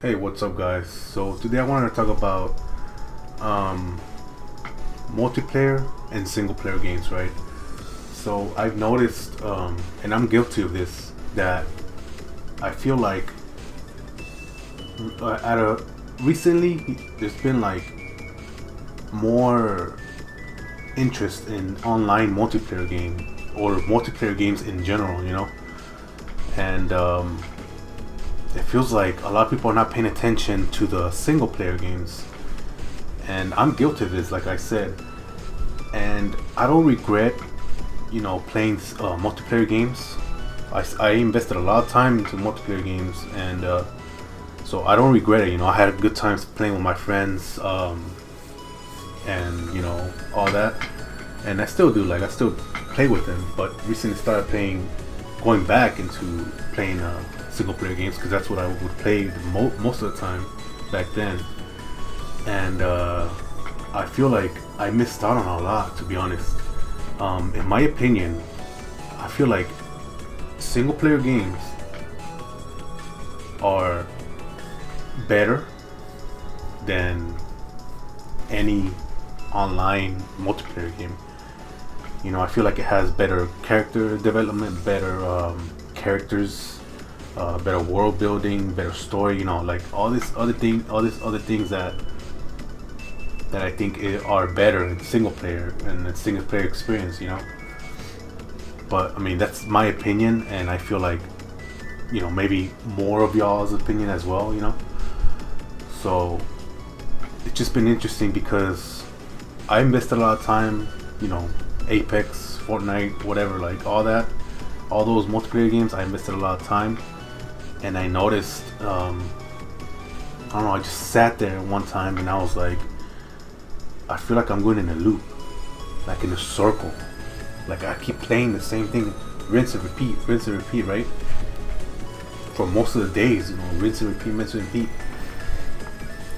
Hey, what's up, guys? So today I wanted to talk about um, multiplayer and single player games, right? So I've noticed, and I'm guilty of this, that I feel like at a recently there's been like more interest in online multiplayer game or multiplayer games in general, and it feels like a lot of people are not paying attention to the single player games, and I'm guilty of this, like I said. And I don't regret, playing multiplayer games. I invested a lot of time into multiplayer games, and so I don't regret it. I had good times playing with my friends, and all that, and I still do. Like, I still play with them, but recently started going back into playing single player games because that's what I would play most of the time back then. And I feel like I missed out on a lot, to be honest. In my opinion, I feel like single player games are better than any online multiplayer game. I feel like it has better character development, better characters, better world building, better story. Like all these other things that I think are better in single player and the single player experience. But I mean, that's my opinion, and I feel like maybe more of y'all's opinion as well. So it's just been interesting because I invested a lot of time. Apex, Fortnite, whatever, like all those multiplayer games, I invested a lot of time, and I noticed, I don't know, I just sat there one time and I was like, I feel like I'm going in a loop, like in a circle, like I keep playing the same thing, rinse and repeat, right? For most of the days, rinse and repeat,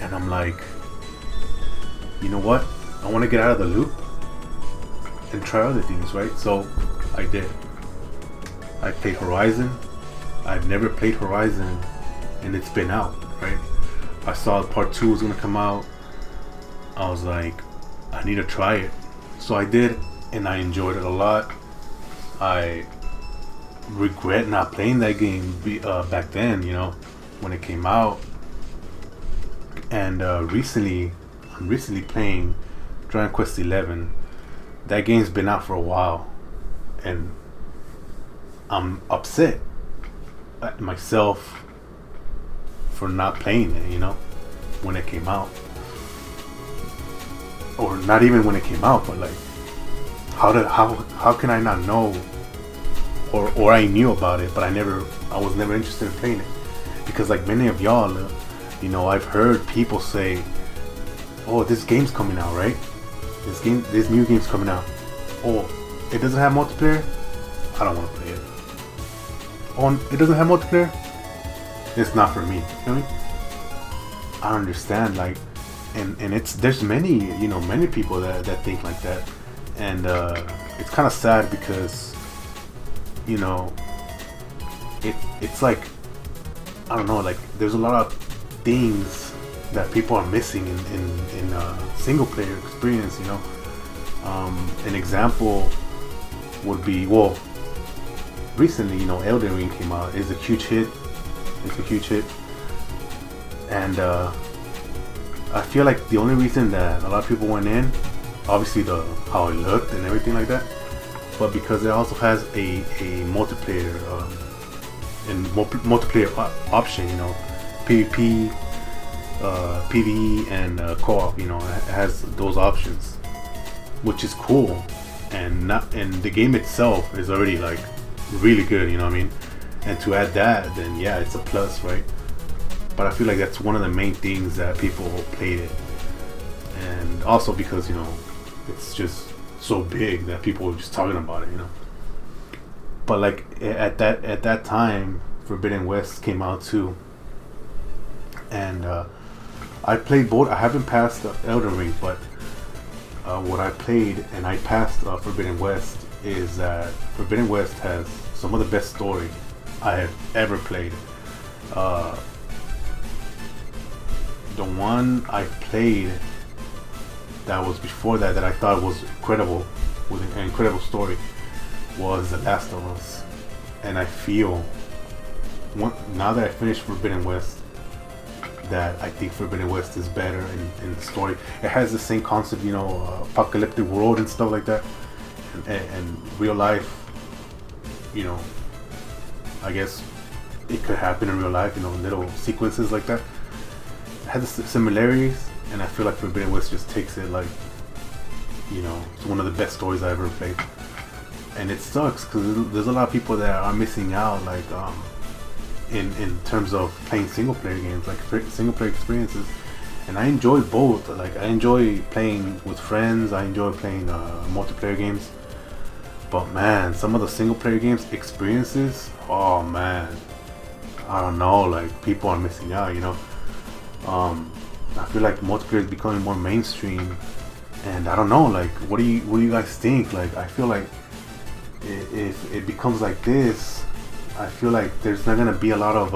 and I'm like, you know what? I want to get out of the loop and try other things, right? So I did. I played Horizon. I've never played Horizon, and it's been out, right? I saw part 2 was gonna come out. I was like, I need to try it. So I did, and I enjoyed it a lot. I regret not playing that game back then, when it came out. And I'm recently playing Dragon Quest 11. That game's been out for a while, and I'm upset at myself for not playing it, when it came out. Or not even when it came out, but like, how can I not know? Or I knew about it, but I was never interested in playing it. Because like many of y'all, I've heard people say, oh, this game's coming out, right? This new game's coming out. Oh, it doesn't have multiplayer? I don't want to play it. Oh, it doesn't have multiplayer? It's not for me. You know what I mean? I understand, like, and there's many people that think like that, and it's kind of sad because it's like, I don't know, like there's a lot of things that people are missing in single player experience. An example would be, well, recently, Elden Ring came out. It's a huge hit. And I feel like the only reason that a lot of people went in, obviously how it looked and everything like that, but because it also has a multiplayer option, PvP, PvE, and co-op. It has those options, which is cool, and the game itself is already like really good. You know what I mean? And to add that, then yeah, it's a plus, right? But I feel like that's one of the main things that people played it, and also because it's just so big that people were just talking about it. But like at that time, Forbidden West came out too, and I played both. I haven't passed Elden Ring, but what I played and I passed Forbidden West is that Forbidden West has some of the best story I have ever played. the one I played that was before that I thought was incredible, with an incredible story, was The Last of Us. And I feel, now that I finished Forbidden West, that I think Forbidden West is better in the story. It has the same concept, you know, apocalyptic world and stuff like that, and real life, you know, I guess it could happen in real life, you know, little sequences like that. It has the similarities, and I feel like Forbidden West just takes it like, you know, it's one of the best stories I ever played. And it sucks because there's a lot of people that are missing out, like in terms of playing single player games, like single player experiences. And I enjoy both. Like I enjoy playing with friends, I enjoy playing multiplayer games. But man, some of the single player games experiences, oh man, I don't know, like people are missing out, you know. I feel like multiplayer is becoming more mainstream, and I don't know, like what do you guys think? Like I feel like if it becomes like this, I feel like there's not gonna be a lot of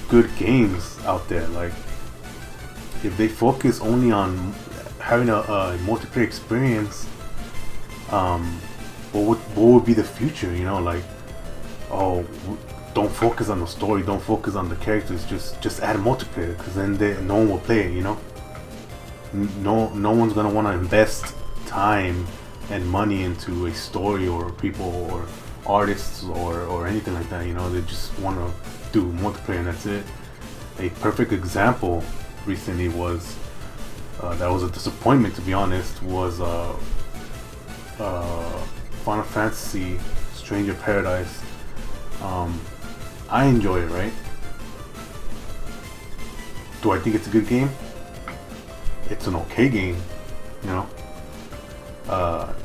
good games out there. Like if they focus only on having a multiplayer experience, what would be the future? You know, like, oh, don't focus on the story, don't focus on the characters, just add multiplayer, because then no one will play it. You know, no one's gonna want to invest time and money into a story or people or artists or anything like that. You know, they just want to do multiplayer and that's it. A perfect example recently was that was a disappointment, to be honest, was Final Fantasy Stranger Paradise. I enjoy it, right? Do I think it's a good game? It's an okay game, you know.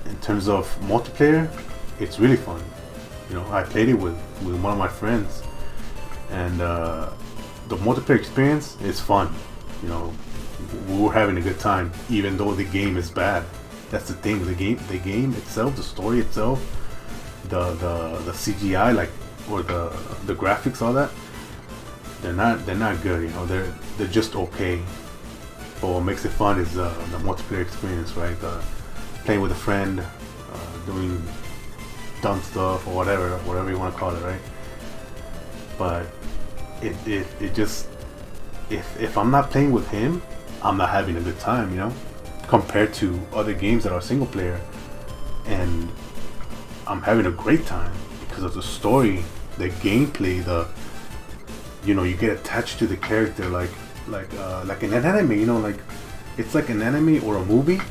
In terms of multiplayer, it's really fun. You know, I played it with one of my friends, and the multiplayer experience is fun. You know, we were having a good time, even though the game is bad. That's the thing. The game itself, the story itself, the CGI, like, or the graphics, all that, they're not good. You know, they're just okay. But what makes it fun is the multiplayer experience, right? Playing with a friend, doing dumb stuff or whatever you want to call it, right? But it just, if I'm not playing with him, I'm not having a good time, you know, compared to other games that are single player, and I'm having a great time because of the story, the gameplay, you know, you get attached to the character like in an anime, you know, like it's like an anime or a movie,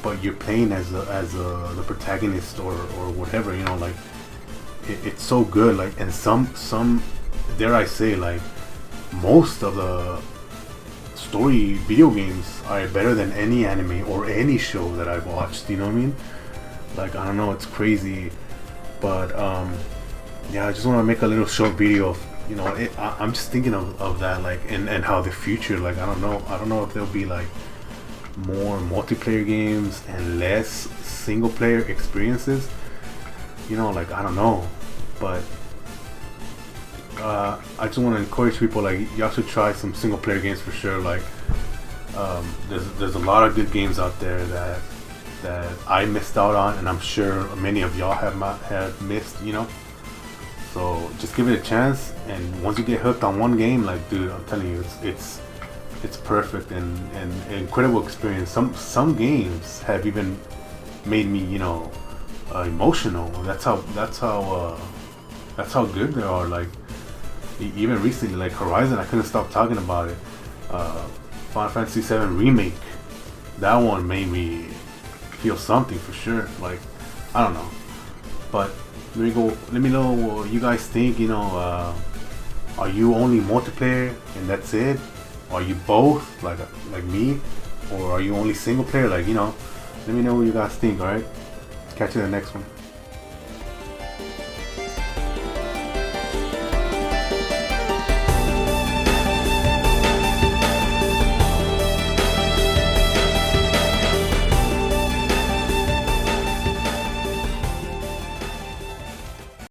but you're playing as the protagonist or whatever, you know, like it's so good. Like, and some dare I say, like most of the story video games are better than any anime or any show that I've watched, you know what I mean? Like, I don't know, it's crazy. But yeah, I just want to make a little short video of, you know, I'm just thinking of that, like, and how the future, like, I don't know if there'll be like more multiplayer games and less single player experiences, you know, like, I don't know. But I just want to encourage people, like, y'all should try some single player games for sure. Like, there's a lot of good games out there that I missed out on, and I'm sure many of y'all have missed, you know. So just give it a chance, and once you get hooked on one game, like, dude, I'm telling you, it's perfect and an incredible experience. Some games have even made me, you know, emotional. That's how good they are. Like, even recently, like Horizon, I couldn't stop talking about it. Final Fantasy VII Remake, that one made me feel something for sure. Like, I don't know, but let me know what you guys think. You know, are you only multiplayer and that's it? Are you both, like me, or are you only single player? Like, you know, let me know what you guys think. All right, catch you in the next one.